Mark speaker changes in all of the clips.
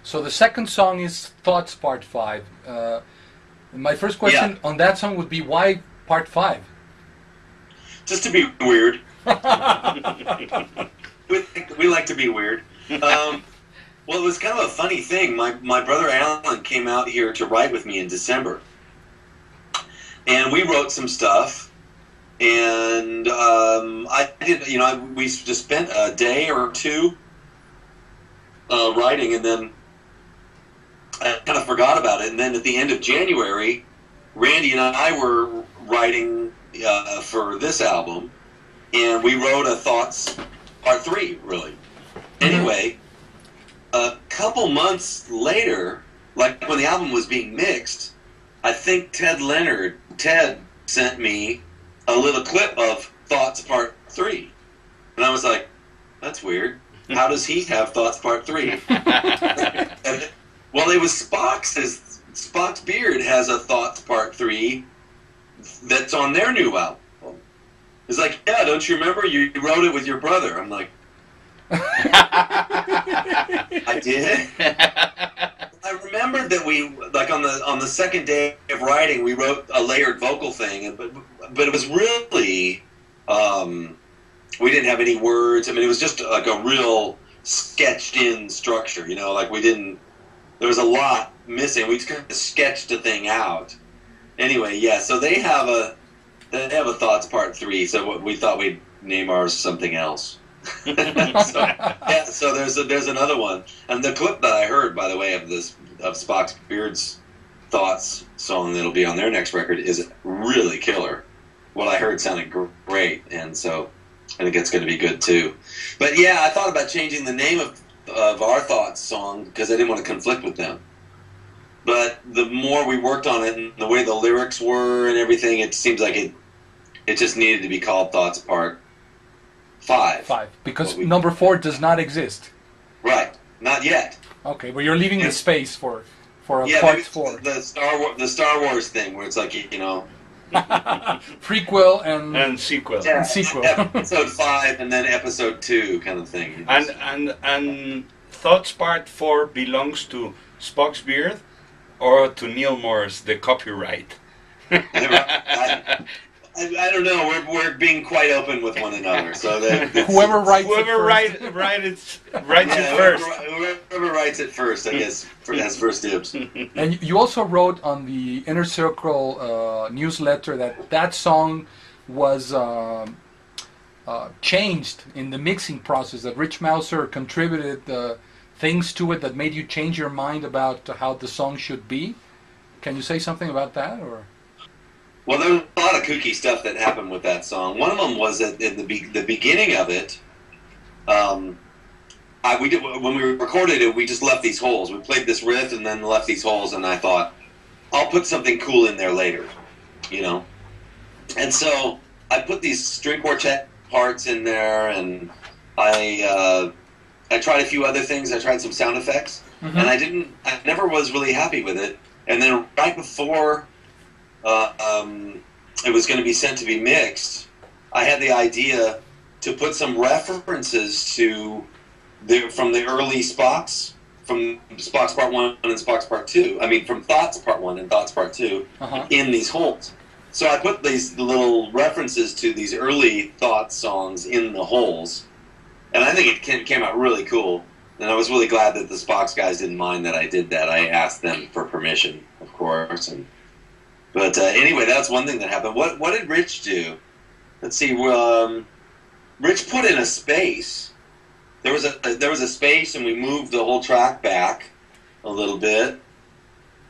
Speaker 1: So the second song is Thoughts Part 5. My first question on that song would be, why Part 5?
Speaker 2: Just to be weird. We like to be weird. Well, it was kind of a funny thing. My brother Alan came out here to write with me in December. And we wrote some stuff. And I did, you know, we just spent a day or two writing, and then I kind of forgot about it. And then at the end of January, Randy and I were writing for this album, and we wrote a Thoughts Part 3, really. Anyway, a couple months later, like when the album was being mixed, I think Ted sent me a little clip of Thoughts Part 3. And I was like, that's weird. How does he have Thoughts Part 3? Well, it was Spock's. Spock's Beard has a Thoughts Part 3 that's on their new album. It's like, yeah, don't you remember? You wrote it with your brother. I'm like, I did? I remembered that we, like on the second day of writing, we wrote a layered vocal thing, but it was really, we didn't have any words. I mean, it was just like a real sketched-in structure, you know, like we didn't, there was a lot missing. We just kind of sketched the thing out. Anyway, yeah, so they have a Thoughts Part 3, so we thought we'd name ours something else. So there's another one, and the clip that I heard, by the way, of Spock's Beard's Thoughts song that'll be on their next record is really killer. What I heard sounded great, and so I think it's going to be good too. But yeah, I thought about changing the name of our Thoughts song because I didn't want to conflict with them. But the more we worked on it and the way the lyrics were and everything, it seems like it just needed to be called Thoughts Part 5.
Speaker 1: Because number 4 does not exist.
Speaker 2: Right, not yet.
Speaker 1: Okay, but you're leaving the space for a Part 4.
Speaker 2: The Star Wars thing where it's like, you know,
Speaker 1: prequel and
Speaker 3: sequel.
Speaker 2: Yeah,
Speaker 1: and sequel.
Speaker 2: Episode 5 and then Episode 2 kind of thing.
Speaker 3: And Thoughts Part 4 belongs to Spock's Beard or to NEAL MORSE, the copyright?
Speaker 2: I don't know. We're being quite open with one another. So that
Speaker 1: whoever writes it first.
Speaker 2: Whoever writes it first, I guess, has first dibs.
Speaker 1: And you also wrote on the Inner Circle newsletter that song was changed in the mixing process. That Rich Mouser contributed things to it that made you change your mind about how the song should be. Can you say something about that, or?
Speaker 2: Well, there was a lot of kooky stuff that happened with that song. One of them was that in the beginning of it, when we recorded it, we just left these holes. We played this riff and then left these holes, and I thought, I'll put something cool in there later, you know? And so I put these string quartet parts in there, and I tried a few other things. I tried some sound effects, and I never was really happy with it. And then right before it was going to be sent to be mixed, I had the idea to put some references from the early Spocks, from Spock's Part 1 and Spock's Part 2, I mean from Thoughts Part 1 and Thoughts Part 2, in these holes. So I put these little references to these early Thoughts songs in the holes, and I think it came out really cool. And I was really glad that the Spock's guys didn't mind that I did that. I asked them for permission, of course, But anyway, that's one thing that happened. What did Rich do? Let's see. Rich put in a space. There was a space, and we moved the whole track back a little bit.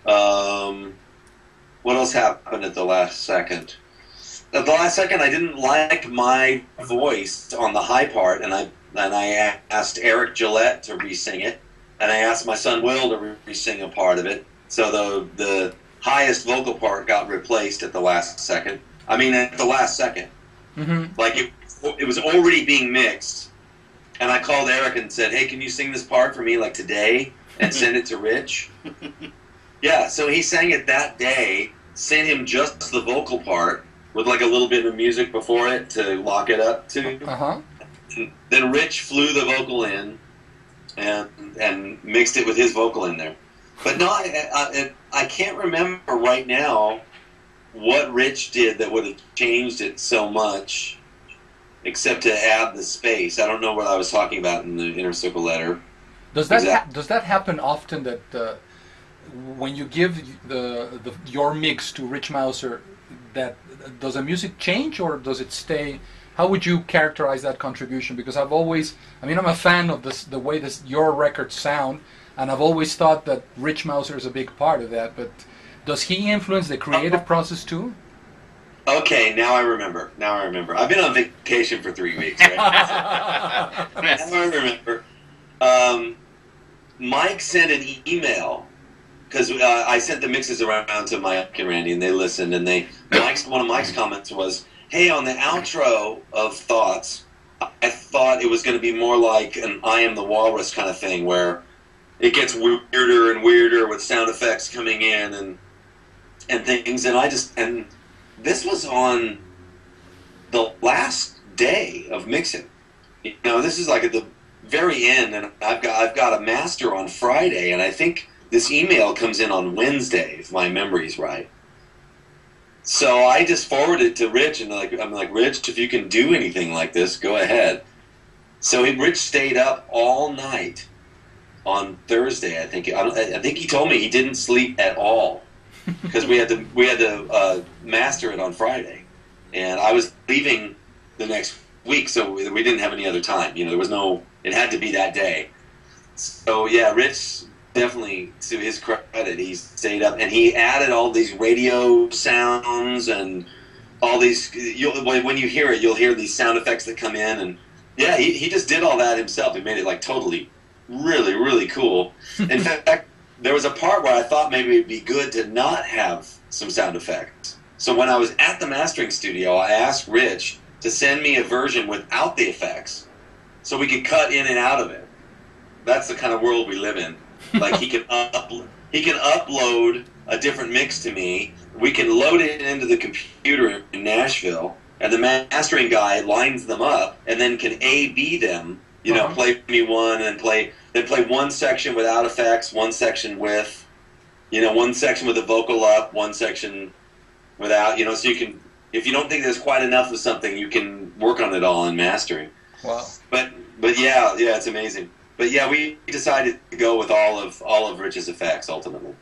Speaker 2: What else happened at the last second? At the last second, I didn't like my voice on the high part, and I asked Eric Gillette to re-sing it, and I asked my son Will to re-sing a part of it. So the highest vocal part got replaced at the last second. I mean, at the last second. Like, it was already being mixed, and I called Eric and said, hey, can you sing this part for me, like, today, and send it to Rich? Yeah, so he sang it that day, sent him just the vocal part, with, like, a little bit of music before it to lock it up to. Then Rich flew the vocal in, and mixed it with his vocal in there. But no, I can't remember right now what Rich did that would have changed it so much, except to add the space. I don't know what I was talking about in the Inner Circle letter.
Speaker 1: Does that happen often, that when you give your mix to Rich Mouser, that does the music change or does it stay? How would you characterize that contribution? Because I'm a fan of the way your records sound, and I've always thought that Rich Mouser is a big part of that. But does he influence the creative process too?
Speaker 2: Okay, now I remember. I've been on vacation for 3 weeks, right? Now I remember. Mike sent an email, because I sent the mixes around to Mike and Randy, and they listened, and one of Mike's comments was, hey, on the outro of Thoughts, I thought it was going to be more like an I Am the Walrus kind of thing, where it gets weirder and weirder with sound effects coming in and things, and this was on the last day of mixing. You know, this is like at the very end, and I've got a master on Friday, and I think this email comes in on Wednesday, if my memory's right. So I just forwarded it to Rich, and I'm like, Rich, if you can do anything like this, go ahead. So Rich stayed up all night on Thursday. I think he told me he didn't sleep at all because we had to master it on Friday, and I was leaving the next week, so we didn't have any other time. You know, there was no. It had to be that day. So yeah, Rich, definitely, to his credit, he stayed up and he added all these radio sounds and all these. When you hear it, you'll hear these sound effects that come in, and yeah, he just did all that himself. He made it like totally, really, really cool. In fact, there was a part where I thought maybe it'd be good to not have some sound effects. So when I was at the mastering studio, I asked Rich to send me a version without the effects, so we could cut in and out of it. That's the kind of world we live in. Like he can upload a different mix to me. We can load it into the computer in Nashville, and the mastering guy lines them up, and then can A/B them. You know, play me one, and play one section without effects, one section with, one section with the vocal up, one section without. So you can, if you don't think there's quite enough of something, you can work on it all in mastering.
Speaker 1: Wow.
Speaker 2: But yeah, it's amazing. But yeah, we decided to go with all of Rich's effects ultimately.